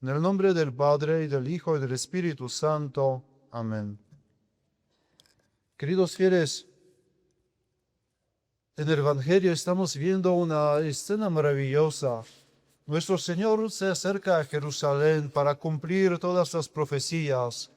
En el nombre del Padre, y del Hijo, y del Espíritu Santo. Amén. Queridos fieles, en el Evangelio estamos viendo una escena maravillosa. Nuestro Señor se acerca a Jerusalén para cumplir todas las profecías,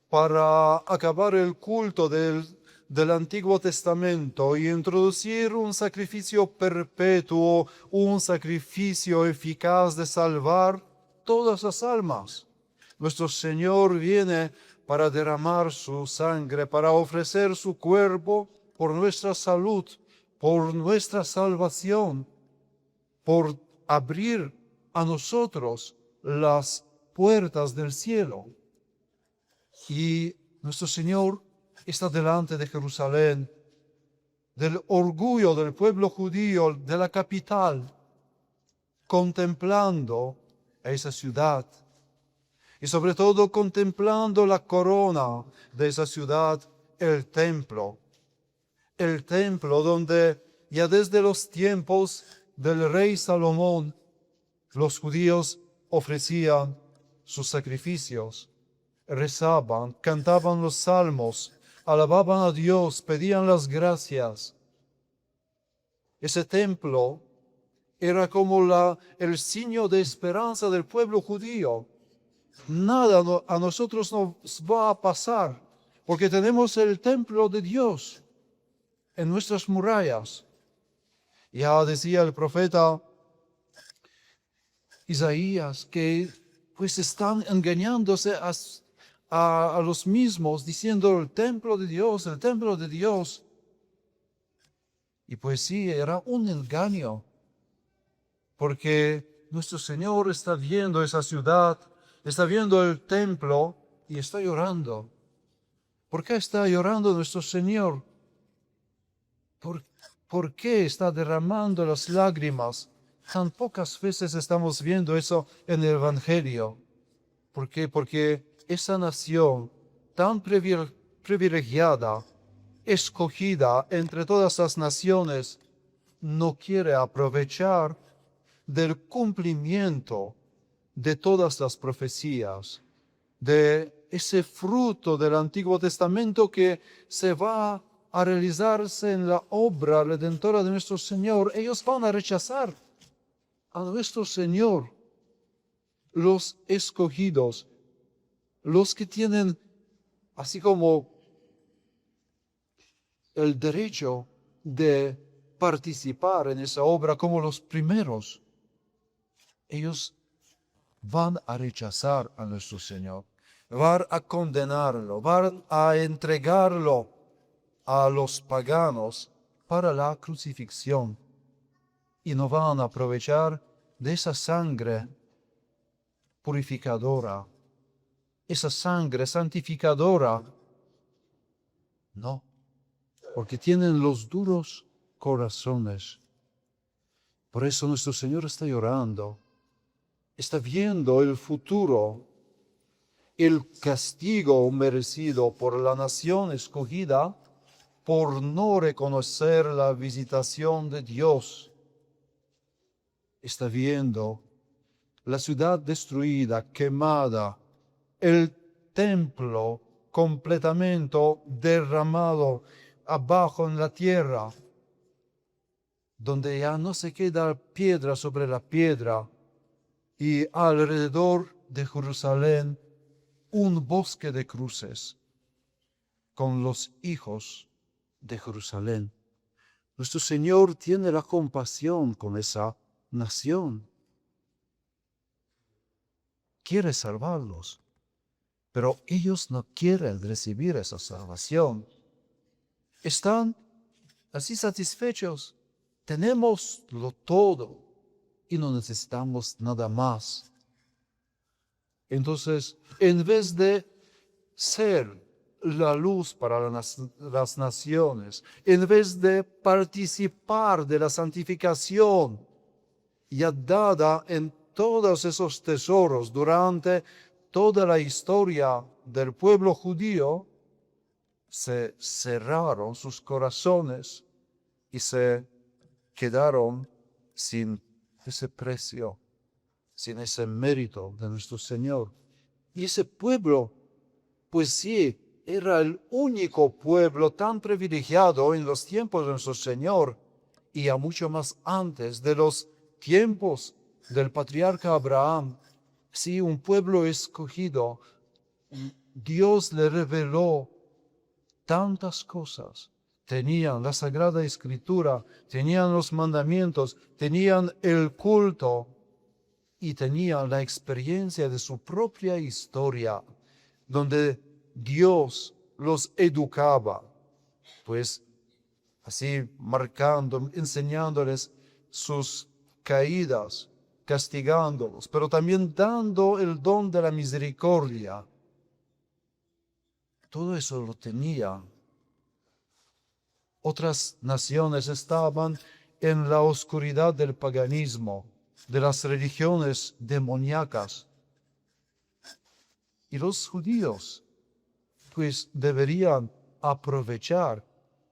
para acabar el culto del Antiguo Testamento y introducir un sacrificio perpetuo, un sacrificio eficaz de salvar todas las almas. Nuestro Señor viene para derramar su sangre, para ofrecer su cuerpo por nuestra salud, por nuestra salvación, por abrir a nosotros las puertas del cielo. Y nuestro Señor está delante de Jerusalén, del orgullo del pueblo judío, de la capital, contemplando esa ciudad y sobre todo contemplando la corona de esa ciudad, el templo donde ya desde los tiempos del rey Salomón los judíos ofrecían sus sacrificios, rezaban, cantaban los salmos, alababan a Dios, pedían las gracias. Ese templo era como el signo de esperanza del pueblo judío. Nada a nosotros nos va a pasar, porque tenemos el templo de Dios en nuestras murallas. Ya decía el profeta Isaías que pues están engañándose a los mismos, diciendo el templo de Dios, el templo de Dios. Y pues sí, era un engaño, porque nuestro Señor está viendo esa ciudad, está viendo el templo y está llorando. ¿Por qué está llorando nuestro Señor? ¿Por qué está derramando las lágrimas? Tan pocas veces estamos viendo eso en el Evangelio. ¿Por qué? Porque esa nación tan privilegiada, escogida entre todas las naciones, no quiere aprovechar del cumplimiento de todas las profecías, de ese fruto del Antiguo Testamento que se va a realizarse en la obra redentora de nuestro Señor. Ellos van a rechazar a nuestro Señor, los escogidos, los que tienen así como el derecho de participar en esa obra como los primeros. Ellos van a rechazar a nuestro Señor, van a condenarlo, van a entregarlo a los paganos para la crucifixión y no van a aprovechar de esa sangre purificadora, esa sangre santificadora. No, porque tienen los duros corazones. Por eso nuestro Señor está llorando, está viendo el futuro, el castigo merecido por la nación escogida por no reconocer la visitación de Dios. Está viendo la ciudad destruida, quemada, el templo completamente derramado abajo en la tierra, donde ya no se queda piedra sobre la piedra, y alrededor de Jerusalén un bosque de cruces con los hijos de Jerusalén. Nuestro Señor tiene la compasión con esa nación. Quiere salvarlos, pero ellos no quieren recibir esa salvación. Están así satisfechos. Tenemos lo todo y no necesitamos nada más. Entonces, en vez de ser la luz para las naciones, en vez de participar de la santificación ya dada en todos esos tesoros durante toda la historia del pueblo judío, se cerraron sus corazones y se quedaron sin ese precio, sin ese mérito de nuestro Señor. Y ese pueblo, pues sí, era el único pueblo tan privilegiado en los tiempos de nuestro Señor y a mucho más antes de los tiempos del patriarca Abraham. Sí, un pueblo escogido. Dios le reveló tantas cosas. Tenían la Sagrada Escritura, tenían los mandamientos, tenían el culto y tenían la experiencia de su propia historia, donde Dios los educaba, pues así marcando, enseñándoles sus caídas, castigándolos, pero también dando el don de la misericordia. Todo eso lo tenía. Otras naciones estaban en la oscuridad del paganismo, de las religiones demoníacas. Y los judíos, pues, deberían aprovechar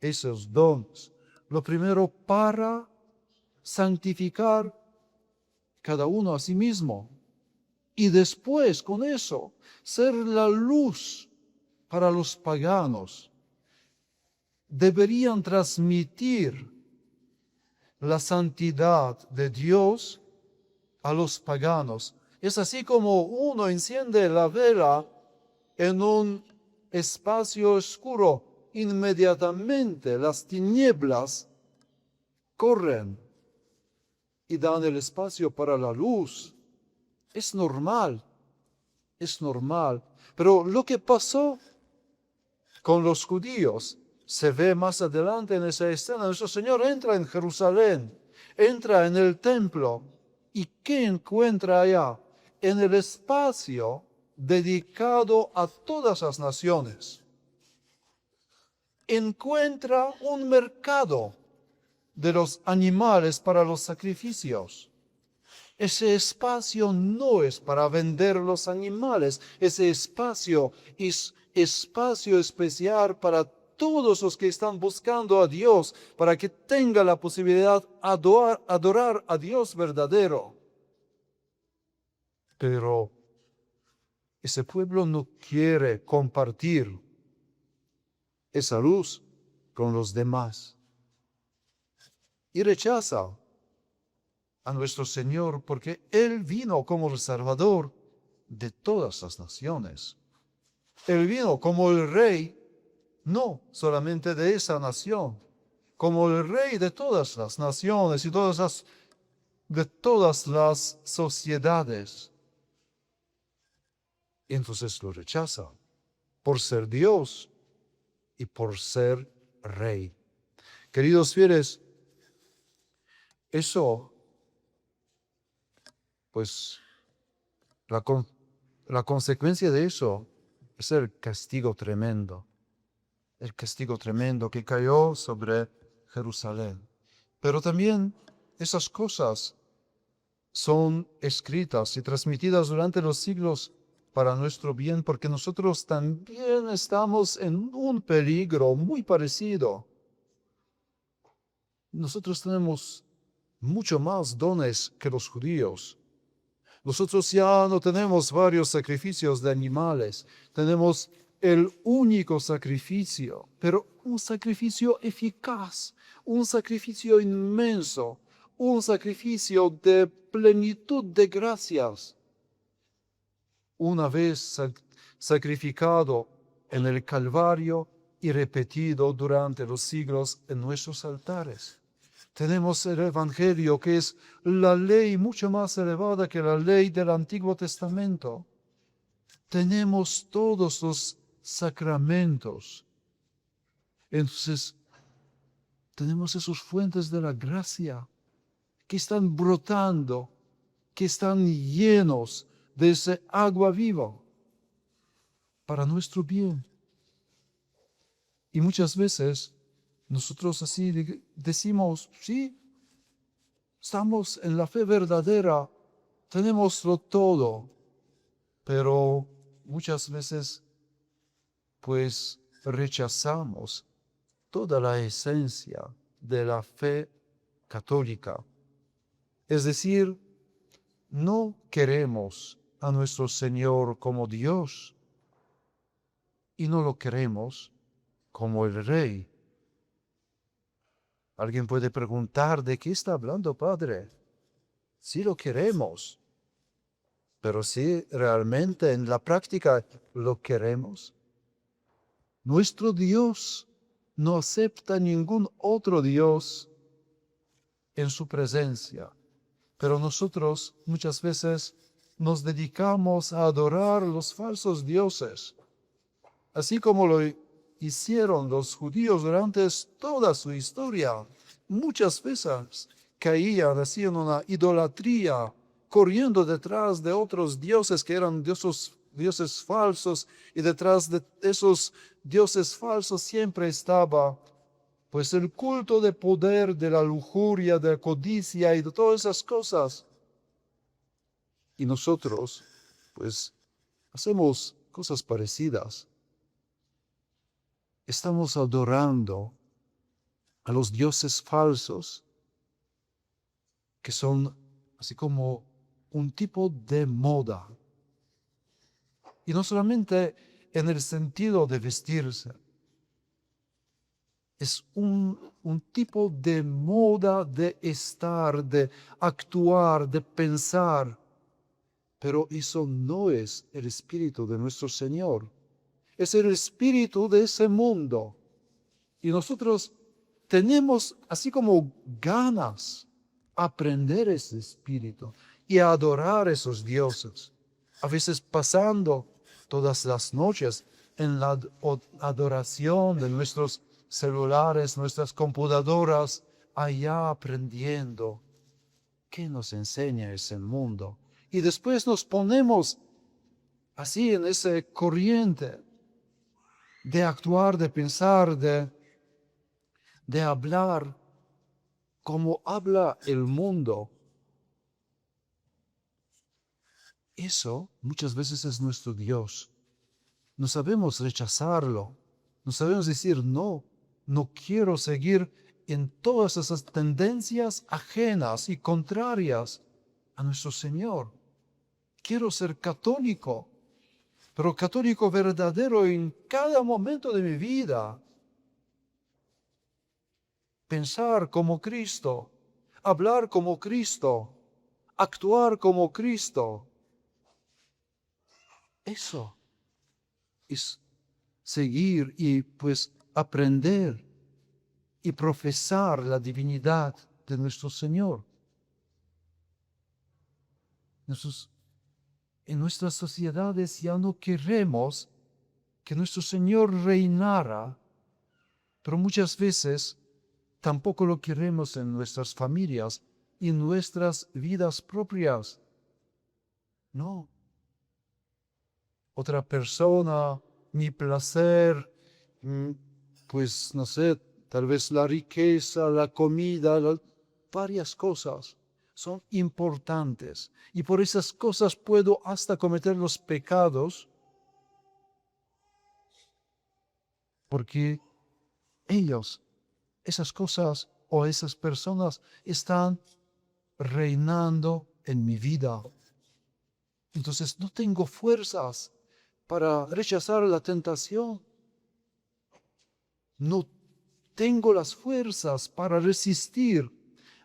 esos dones. Lo primero, para santificar cada uno a sí mismo. Y después, con eso, ser la luz para los paganos. Deberían transmitir la santidad de Dios a los paganos. Es así como uno enciende la vela en un espacio oscuro. Inmediatamente las tinieblas corren y dan el espacio para la luz. Es normal, es normal. Pero lo que pasó con los judíos se ve más adelante en esa escena. Nuestro Señor entra en Jerusalén, entra en el templo. ¿Y qué encuentra allá? En el espacio dedicado a todas las naciones. Encuentra un mercado de los animales para los sacrificios. Ese espacio no es para vender los animales. Ese espacio es espacio especial para todos los que están buscando a Dios, para que tenga la posibilidad de adorar a Dios verdadero. Pero ese pueblo no quiere compartir esa luz con los demás y rechaza a nuestro Señor porque Él vino como el Salvador de todas las naciones. Él vino como el Rey, no solamente de esa nación, como el Rey de todas las naciones y de todas las sociedades. Y entonces lo rechaza por ser Dios y por ser Rey. Queridos fieles, eso, pues, la consecuencia de eso es el castigo tremendo que cayó sobre Jerusalén. Pero también esas cosas son escritas y transmitidas durante los siglos para nuestro bien, porque nosotros también estamos en un peligro muy parecido. Nosotros tenemos mucho más dones que los judíos. Nosotros ya no tenemos varios sacrificios de animales, tenemos el único sacrificio, pero un sacrificio eficaz, un sacrificio inmenso, un sacrificio de plenitud de gracias. Una vez sacrificado en el Calvario y repetido durante los siglos en nuestros altares. Tenemos el Evangelio, que es la ley mucho más elevada que la ley del Antiguo Testamento. Tenemos todos los sacramentos. Entonces, tenemos esas fuentes de la gracia que están brotando, que están llenos de ese agua viva para nuestro bien. Y muchas veces nosotros así decimos, sí, estamos en la fe verdadera, tenemoslo todo, pero muchas veces pues rechazamos toda la esencia de la fe católica. Es decir, no queremos a nuestro Señor como Dios y no lo queremos como el Rey. Alguien puede preguntar, ¿de qué está hablando, Padre? Sí lo queremos, pero si realmente en la práctica lo queremos. Nuestro Dios no acepta ningún otro Dios en su presencia, pero nosotros muchas veces nos dedicamos a adorar los falsos dioses, así como lo hicieron los judíos durante toda su historia. Muchas veces caían así en una idolatría, corriendo detrás de otros dioses que eran dioses falsos, y detrás de esos dioses falsos siempre estaba pues el culto de poder, de la lujuria, de la codicia y de todas esas cosas. Y nosotros, pues, hacemos cosas parecidas. Estamos adorando a los dioses falsos, que son así como un tipo de moda. Y no solamente en el sentido de vestirse. Es un tipo de moda de estar, de actuar, de pensar. Pero eso no es el espíritu de nuestro Señor. Es el espíritu de ese mundo. Y nosotros tenemos así como ganas aprender ese espíritu y a adorar esos dioses. A veces pasando todas las noches en la adoración de nuestros celulares, nuestras computadoras, allá aprendiendo qué nos enseña ese mundo. Y después nos ponemos así en ese corriente de actuar, de pensar, de hablar como habla el mundo. Eso muchas veces es nuestro Dios. No sabemos rechazarlo. No sabemos decir, no, no quiero seguir en todas esas tendencias ajenas y contrarias a nuestro Señor. Quiero ser católico, pero católico verdadero en cada momento de mi vida. Pensar como Cristo, hablar como Cristo, actuar como Cristo. Eso es seguir y pues aprender y profesar la divinidad de nuestro Señor. En nuestras sociedades ya no queremos que nuestro Señor reinara, pero muchas veces tampoco lo queremos en nuestras familias y en nuestras vidas propias. No. Otra persona, mi placer, pues no sé, tal vez la riqueza, la comida, varias cosas son importantes. Y por esas cosas puedo hasta cometer los pecados, porque ellos, esas cosas o esas personas están reinando en mi vida. Entonces no tengo fuerzas para rechazar la tentación. No tengo las fuerzas para resistir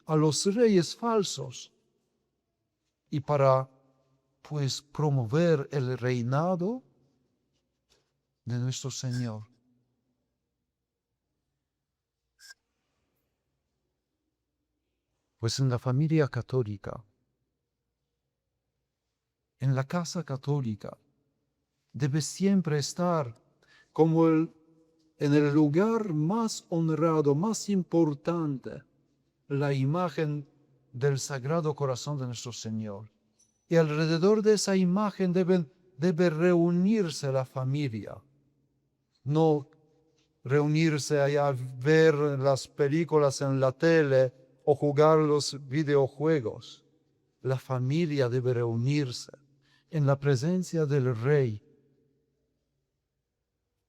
a los reyes falsos y para, pues, promover el reinado de nuestro Señor. Pues en la familia católica, en la casa católica, debe siempre estar como en el lugar más honrado, más importante, la imagen del Sagrado Corazón de nuestro Señor. Y alrededor de esa imagen debe reunirse la familia, no reunirse allá a ver las películas en la tele o jugar los videojuegos. La familia debe reunirse en la presencia del Rey,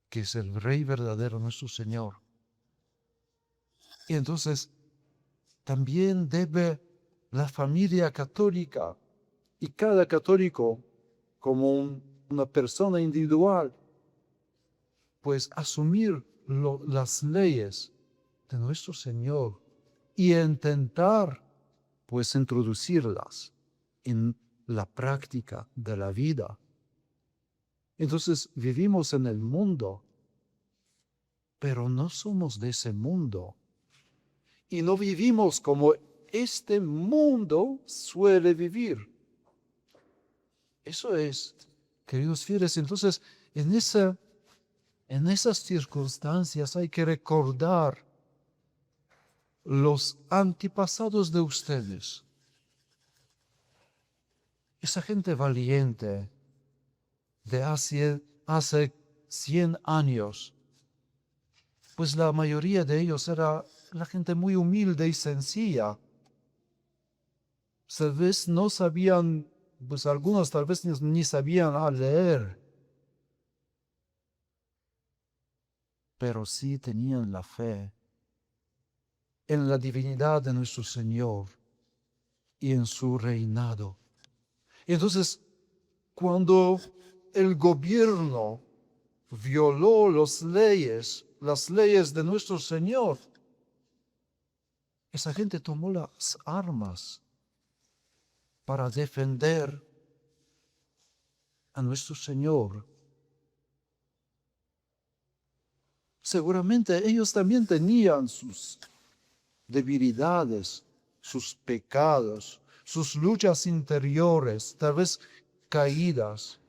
que es el Rey verdadero, nuestro Señor. Y entonces también debe la familia católica Y cada católico, como una persona individual, pues asumir las leyes de nuestro Señor y intentar, pues, introducirlas en la práctica de la vida. Entonces vivimos en el mundo, pero no somos de ese mundo. Y no vivimos como este mundo suele vivir. Eso es, queridos fieles. Entonces, en esas circunstancias hay que recordar los antepasados de ustedes. Esa gente valiente de hace 100 años, pues la mayoría de ellos era la gente muy humilde y sencilla. Tal vez no sabían, pues algunos tal vez ni sabían a leer, pero sí tenían la fe en la divinidad de nuestro Señor y en su reinado. Entonces, cuando el gobierno violó las leyes de nuestro Señor, esa gente tomó las armas para defender a nuestro Señor. Seguramente ellos también tenían sus debilidades, sus pecados, sus luchas interiores, tal vez caídas.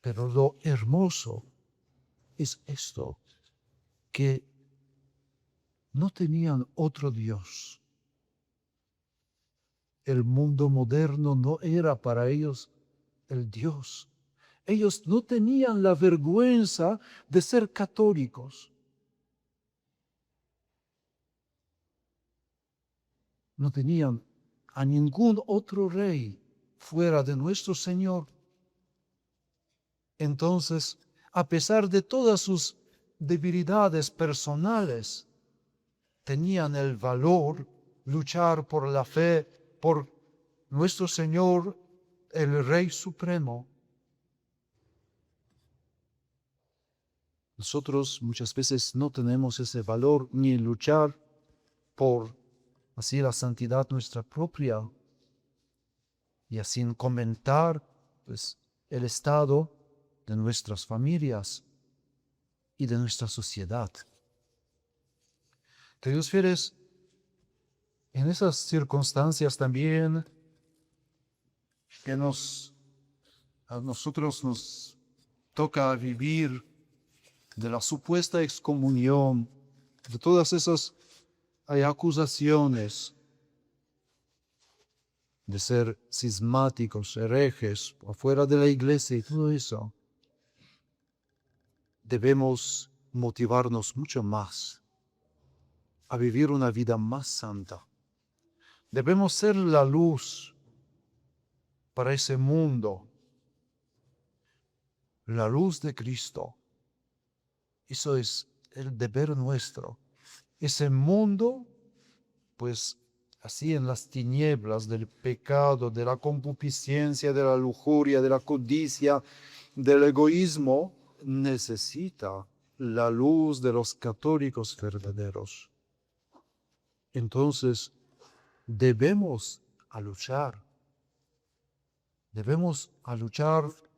Pero lo hermoso es esto, que no tenían otro Dios. El mundo moderno no era para ellos el Dios. Ellos no tenían la vergüenza de ser católicos. No tenían a ningún otro rey fuera de nuestro Señor. Entonces, a pesar de todas sus debilidades personales, tenían el valor luchar por la fe, por nuestro Señor, el Rey Supremo. Nosotros muchas veces no tenemos ese valor ni luchar por así la santidad nuestra propia y así comentar pues el estado de nuestras familias y de nuestra sociedad. Queridos fieles, en esas circunstancias también que a nosotros nos toca vivir de la supuesta excomunión, de todas esas acusaciones de ser cismáticos, herejes, afuera de la iglesia y todo eso, debemos motivarnos mucho más a vivir una vida más santa. Debemos ser la luz para ese mundo, la luz de Cristo. Eso es el deber nuestro. Ese mundo, pues así en las tinieblas del pecado, de la concupiscencia, de la lujuria, de la codicia, del egoísmo, necesita la luz de los católicos verdaderos. Entonces, debemos luchar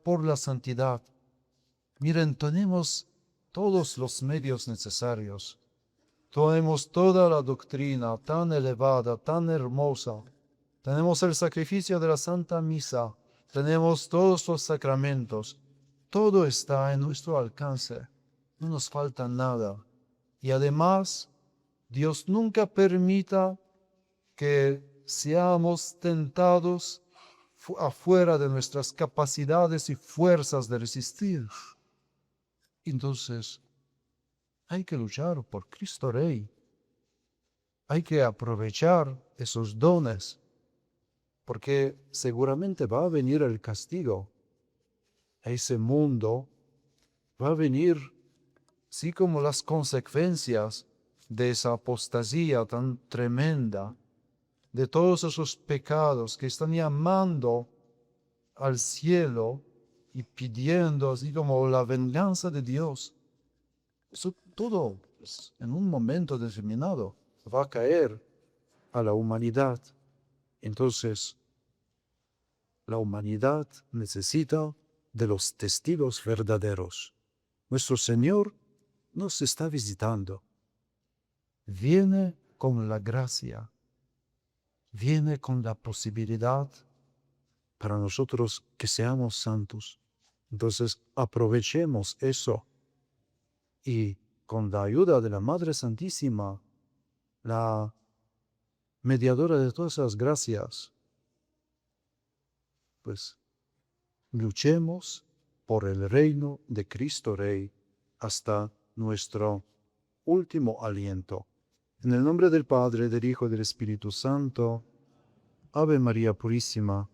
por la santidad. Miren, tenemos todos los medios necesarios. Tenemos toda la doctrina tan elevada, tan hermosa. Tenemos el sacrificio de la Santa Misa. Tenemos todos los sacramentos. Todo está en nuestro alcance. No nos falta nada. Y además, Dios nunca permita que seamos tentados afuera de nuestras capacidades y fuerzas de resistir. Entonces, hay que luchar por Cristo Rey. Hay que aprovechar esos dones, porque seguramente va a venir el castigo. Ese mundo va a venir, así como las consecuencias de esa apostasía tan tremenda. de todos esos pecados que están llamando al cielo y pidiendo así como la venganza de Dios. Eso todo pues, en un momento determinado va a caer a la humanidad. Entonces, la humanidad necesita de los testigos verdaderos. Nuestro Señor nos está visitando. Viene con la gracia, viene con la posibilidad para nosotros que seamos santos. Entonces, aprovechemos eso y con la ayuda de la Madre Santísima, la mediadora de todas las gracias, pues luchemos por el reino de Cristo Rey hasta nuestro último aliento. En el nombre del Padre, del Hijo y del Espíritu Santo. Ave María Purísima.